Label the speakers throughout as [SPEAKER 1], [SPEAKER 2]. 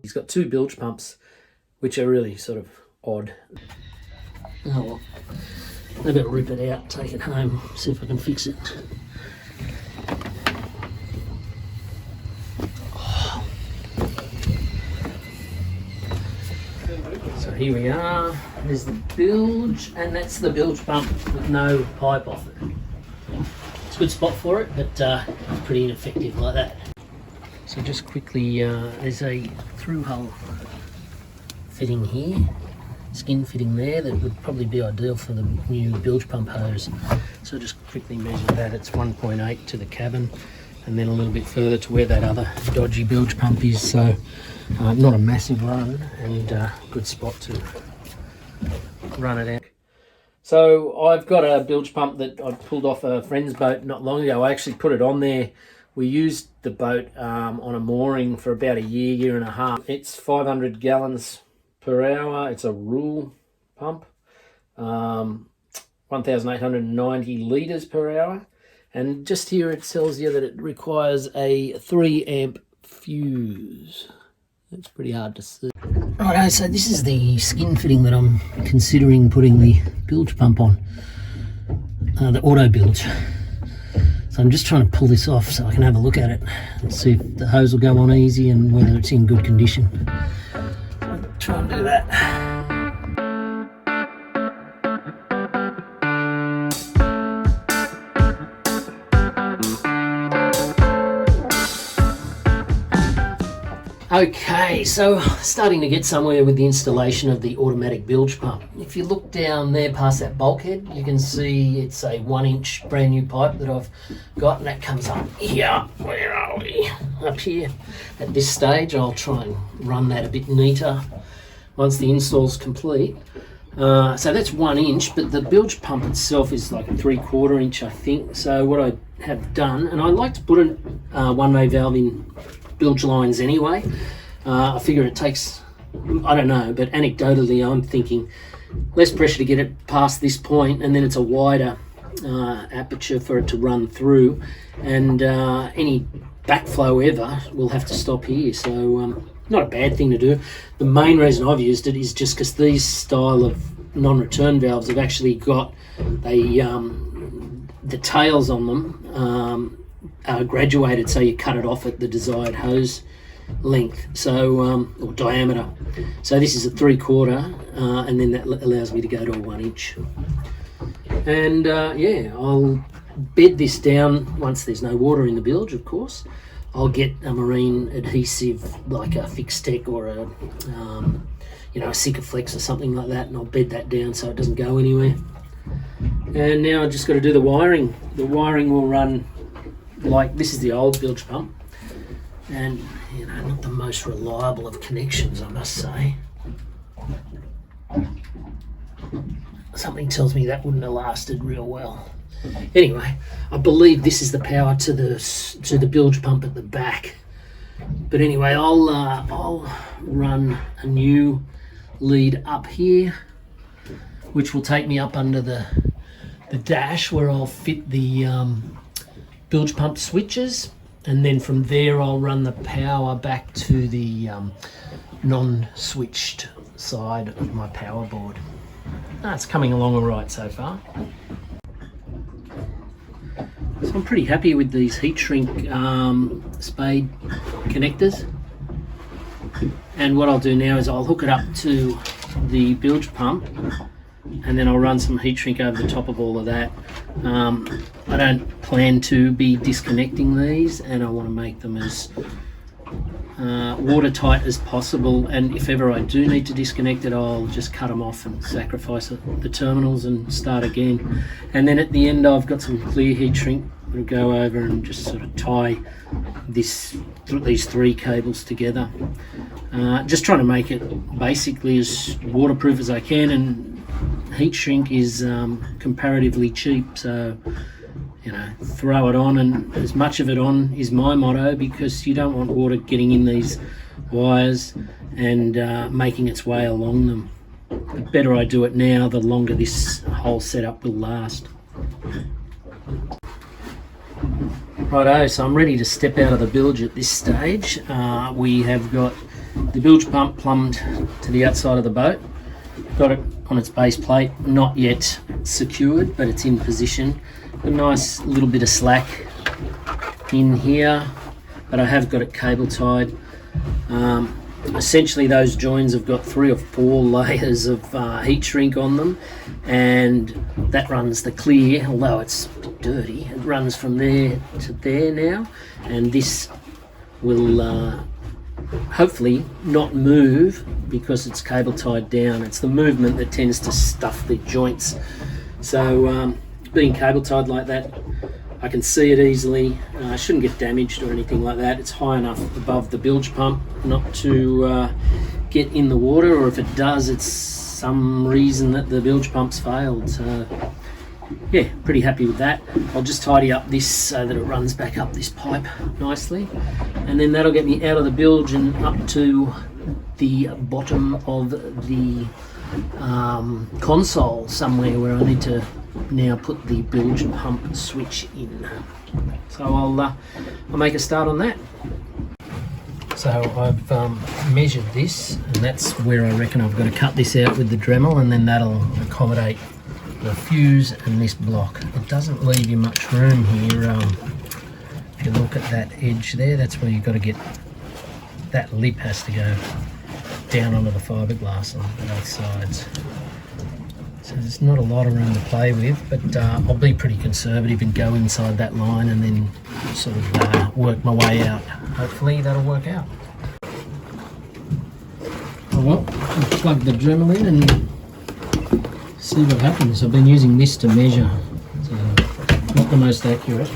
[SPEAKER 1] He's got two bilge pumps, which are really sort of odd. Oh well, maybe I'll rip it out, take it home, see if I can fix it. So here we are, there's the bilge, and that's the bilge pump with no pipe off it. It's a good spot for it, but it's pretty ineffective like that. So just quickly, there's a through hull fitting here, skin fitting there, that would probably be ideal for the new bilge pump hose. So just quickly measure that, it's 1.8 to the cabin, and then a little bit further to where that other dodgy bilge pump is. So not a massive run, and good spot to run it out. So I've got a bilge pump that I pulled off a friend's boat not long ago. I actually put it on there. We used the boat on a mooring for about a year and a half. It's 500 gallons per hour. It's a rule pump, 1,890 litres per hour. And just here it tells you that it requires a 3 amp fuse. It's pretty hard to see. Righto, so this is the skin fitting that I'm considering putting the bilge pump on, the auto bilge. So I'm just trying to pull this off so I can have a look at it and see if the hose will go on easy and whether it's in good condition. I'll try and do that. Okay, so starting to get somewhere with the installation of the automatic bilge pump. If you look down there past that bulkhead, you can see it's a 1-inch brand new pipe that I've got, and that comes up here. Where are we? Up here. At this stage, I'll try and run that a bit neater once the install's complete. So that's 1 inch, but the bilge pump itself is like a 3/4 inch, I think. So what I have done, and I like to put a one-way valve in bilge lines anyway. I figure it takes, I don't know, but anecdotally I'm thinking less pressure to get it past this point, and then it's a wider aperture for it to run through, and any backflow ever will have to stop here. So not a bad thing to do. The main reason I've used it is just because these style of non-return valves have actually got the tails on them graduated, so you cut it off at the desired hose length, so or diameter. So this is a 3/4, and then that allows me to go to a 1 inch. And yeah, I'll bed this down once there's no water in the bilge, of course. I'll get a marine adhesive like a Fix-Tech or a you know, a Sikaflex or something like that, and I'll bed that down so it doesn't go anywhere. And now I've just got to do the wiring. The wiring will run like this is the old bilge pump, and you know, not the most reliable of connections, I must say. Something tells me that wouldn't have lasted real well. Anyway, I believe this is the power to the bilge pump at the back. But anyway, I'll run a new lead up here, which will take me up under the dash, where I'll fit the bilge pump switches, and then from there I'll run the power back to the non-switched side of my power board. It's coming along all right so far. So I'm pretty happy with these heat shrink spade connectors, and what I'll do now is I'll hook it up to the bilge pump, and then I'll run some heat shrink over the top of all of that. I don't plan to be disconnecting these, and I want to make them as watertight as possible, and if ever I do need to disconnect it, I'll just cut them off and sacrifice the terminals and start again. And then at the end I've got some clear heat shrink that'll go over and just sort of tie these 3 cables together. Just trying to make it basically as waterproof as I can, and heat shrink is comparatively cheap, so you know, throw it on, and as much of it on is my motto, because you don't want water getting in these wires and making its way along them. The better I do it now, the longer this whole setup will last. Righto, so I'm ready to step out of the bilge at this stage. We have got the bilge pump plumbed to the outside of the boat. Got it on its base plate, not yet secured, but it's in position. A nice little bit of slack in here, but I have got it cable tied. Essentially those joins have got 3 or 4 layers of heat shrink on them, and that runs the clear, although it's dirty, it runs from there to there now, and this will hopefully not move because it's cable tied down. It's the movement that tends to stuff the joints. So being cable tied like that, I can see it easily. I shouldn't get damaged or anything like that. It's high enough above the bilge pump not to get in the water, or if it does, it's some reason that the bilge pump's failed. So yeah, pretty happy with that. I'll just tidy up this so that it runs back up this pipe nicely, and then that'll get me out of the bilge and up to the bottom of the console somewhere where I need to now put the bilge pump switch in. So I'll make a start on that. So I've measured this, and that's where I reckon I've got to cut this out with the Dremel, and then that'll accommodate the fuse and this block. It doesn't leave you much room here. If you look at that edge there, that's where you've got to get, that lip has to go down onto the fiberglass on both sides. So there's not a lot of room to play with, but I'll be pretty conservative and go inside that line and then sort of work my way out. Hopefully that'll work out. Oh well, I'll plug the Dremel in and see what happens. I've been using this to measure, so not the most accurate.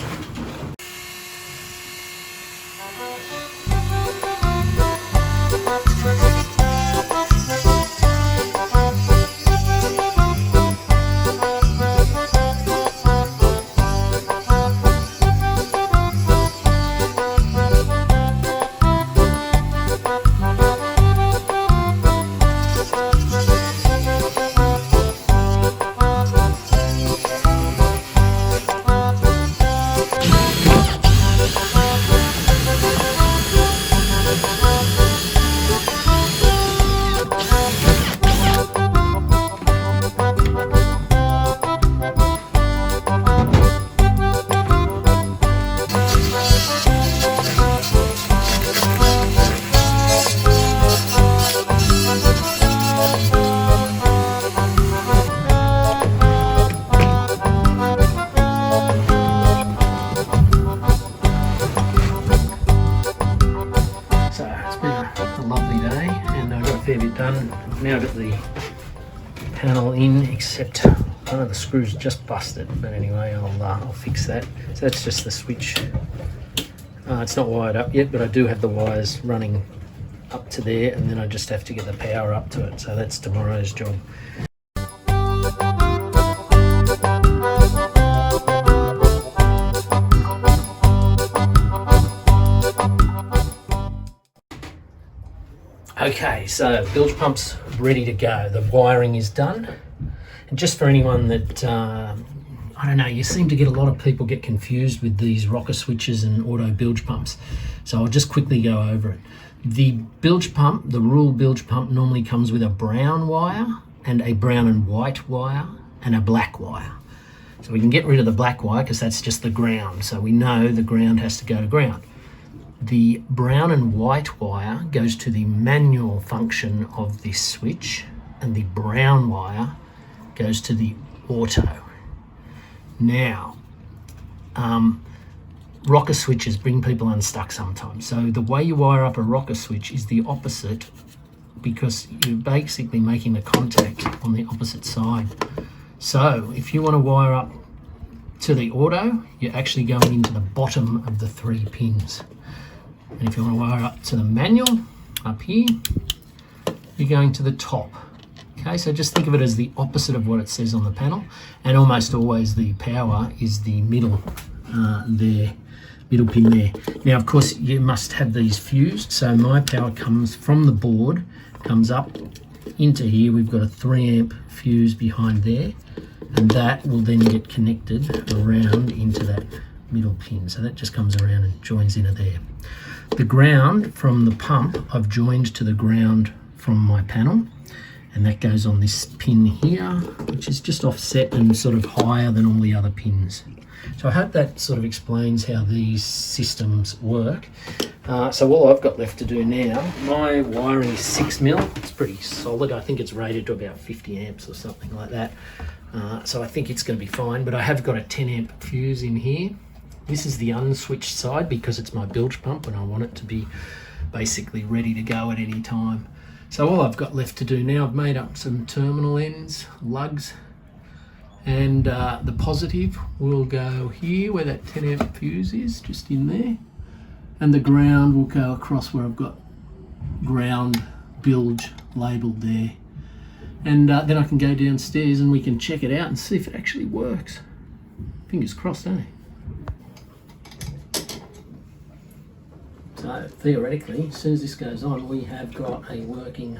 [SPEAKER 1] Done. I've now got the panel in, except one of the screws just busted, but anyway, I'll fix that. So that's just the switch. It's not wired up yet, but I do have the wires running up to there, and then I just have to get the power up to it, so that's tomorrow's job. Okay, so bilge pump's ready to go. The wiring is done. And just for anyone that, I don't know, you seem to get a lot of people get confused with these rocker switches and auto bilge pumps. So I'll just quickly go over it. The bilge pump, the rule bilge pump, normally comes with a brown wire and a brown and white wire and a black wire. So we can get rid of the black wire because that's just the ground. So we know the ground has to go to ground. The brown and white wire goes to the manual function of this switch, and the brown wire goes to the auto. Now, rocker switches bring people unstuck sometimes. So the way you wire up a rocker switch is the opposite, because you're basically making the contact on the opposite side. So if you want to wire up to the auto, you're actually going into the bottom of the 3 pins. And if you want to wire up to the manual, up here, you're going to the top. Okay, so just think of it as the opposite of what it says on the panel, and almost always the power is the middle there, middle pin there. Now, of course, you must have these fused, so my power comes from the board, comes up into here. We've got a 3 amp fuse behind there, and that will then get connected around into that middle pin. So that just comes around and joins into there. The ground from the pump I've joined to the ground from my panel, and that goes on this pin here, which is just offset and sort of higher than all the other pins. So I hope that sort of explains how these systems work. So all I've got left to do now, my wiring is 6mm. It's pretty solid. I think it's rated to about 50 amps or something like that. So I think it's going to be fine, but I have got a 10 amp fuse in here. This is the unswitched side because it's my bilge pump and I want it to be basically ready to go at any time. So all I've got left to do now, I've made up some terminal ends, lugs, and the positive will go here where that 10 amp fuse is, just in there. And the ground will go across where I've got ground bilge labelled there. And then I can go downstairs and we can check it out and see if it actually works. Fingers crossed, eh? So theoretically, as soon as this goes on, we have got a working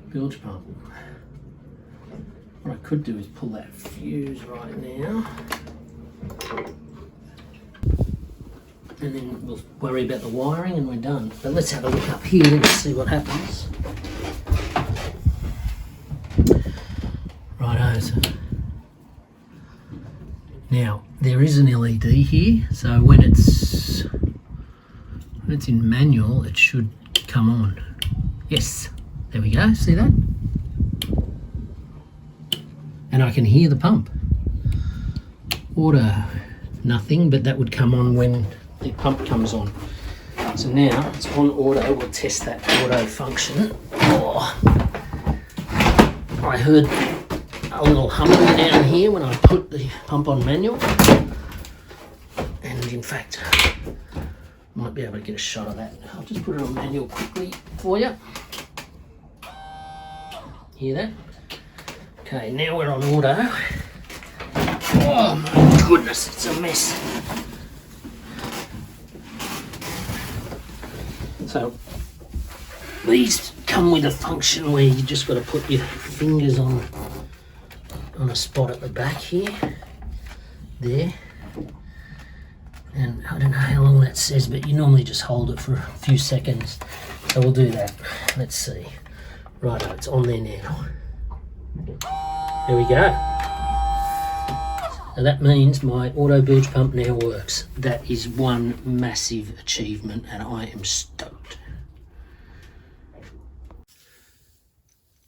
[SPEAKER 1] bilge pump. What I could do is pull that fuse right now. And then we'll worry about the wiring and we're done. But let's have a look up here and see what happens. Righto. Now, there is an LED here, so when it's in manual, it should come on. Yes, there we go, see that? And I can hear the pump. Auto, nothing, but that would come on when the pump comes on. So now it's on auto, we'll test that auto function. Oh, I heard a little humming down here when I put the pump on manual. And in fact, might be able to get a shot of that. I'll just put it on manual quickly for you. Hear that? Okay, now we're on auto. Oh my goodness, it's a mess. So these come with a function where you just got to put your fingers on a spot at the back here, there. And I don't know how long that says, but you normally just hold it for a few seconds. So we'll do that. Let's see. Righto, it's on there now. There we go. So that means my auto bilge pump now works. That is one massive achievement and I am stoked.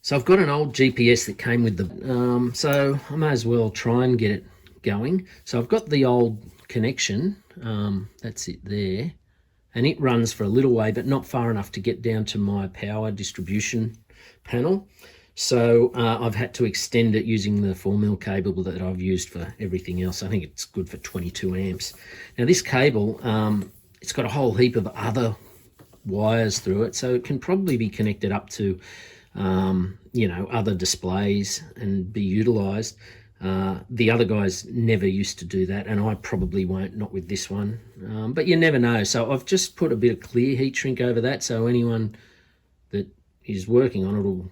[SPEAKER 1] So I've got an old GPS that came with the, so I may as well try and get it going. So I've got the old connection, that's it there, and it runs for a little way but not far enough to get down to my power distribution panel. So I've had to extend it using the 4mm cable that I've used for everything else. I think it's good for 22 amps. Now this cable, it's got a whole heap of other wires through it, so it can probably be connected up to you know, other displays and be utilized. The other guys never used to do that, and I probably won't, not with this one, but you never know. So I've just put a bit of clear heat shrink over that, so anyone that is working on it will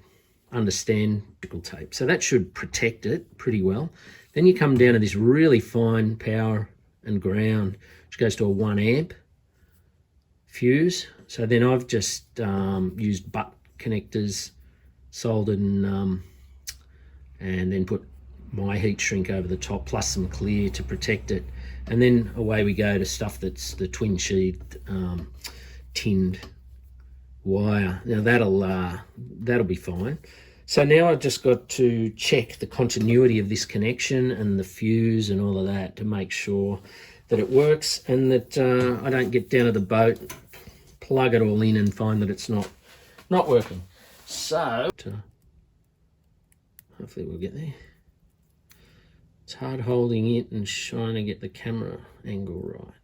[SPEAKER 1] understand optical tape. So that should protect it pretty well. Then you come down to this really fine power and ground, which goes to a 1 amp fuse. So then I've just used butt connectors, soldered and then put my heat shrink over the top, plus some clear to protect it. And then away we go to stuff that's the twin sheathed tinned wire. Now that'll be fine. So now I've just got to check the continuity of this connection and the fuse and all of that to make sure that it works and that I don't get down to the boat, plug it all in and find that it's not working. So hopefully we'll get there. It's hard holding it and trying to get the camera angle right.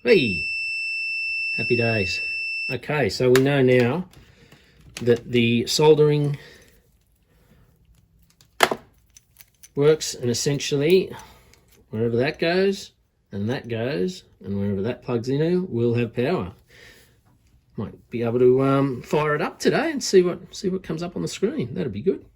[SPEAKER 1] Hey, happy days. Okay, so we know now that the soldering works, and essentially wherever that goes and wherever that plugs in, we'll have power. Might be able to fire it up today and see what comes up on the screen. That'd be good.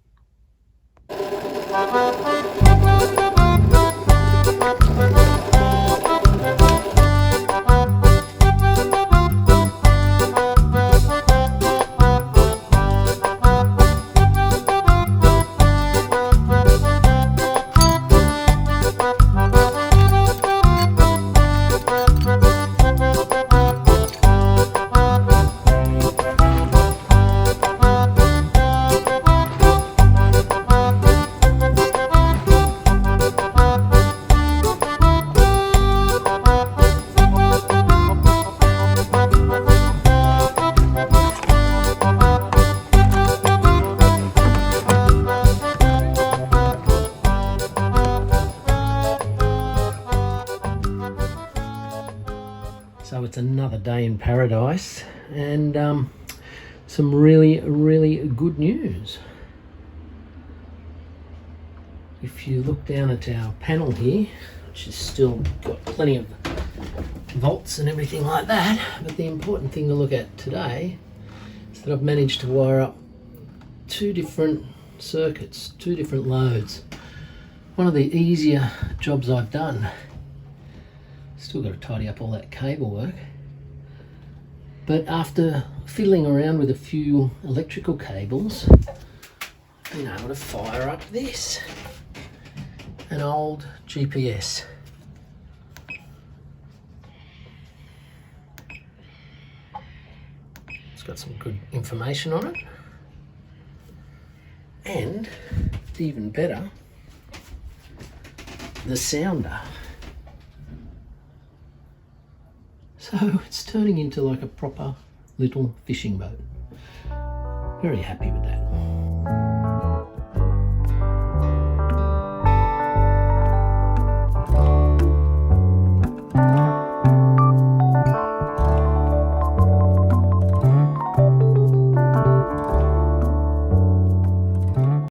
[SPEAKER 1] another day in paradise, and some really, really good news. If you look down at our panel here, which has still got plenty of volts and everything like that, but the important thing to look at today is that I've managed to wire up two different circuits, two different loads. One of the easier jobs I've done. Still got to tidy up all that cable work. But after fiddling around with a few electrical cables, I've been able to fire up this. An old GPS. It's got some good information on it. And even better, the sounder. So it's turning into like a proper little fishing boat. Very happy with that.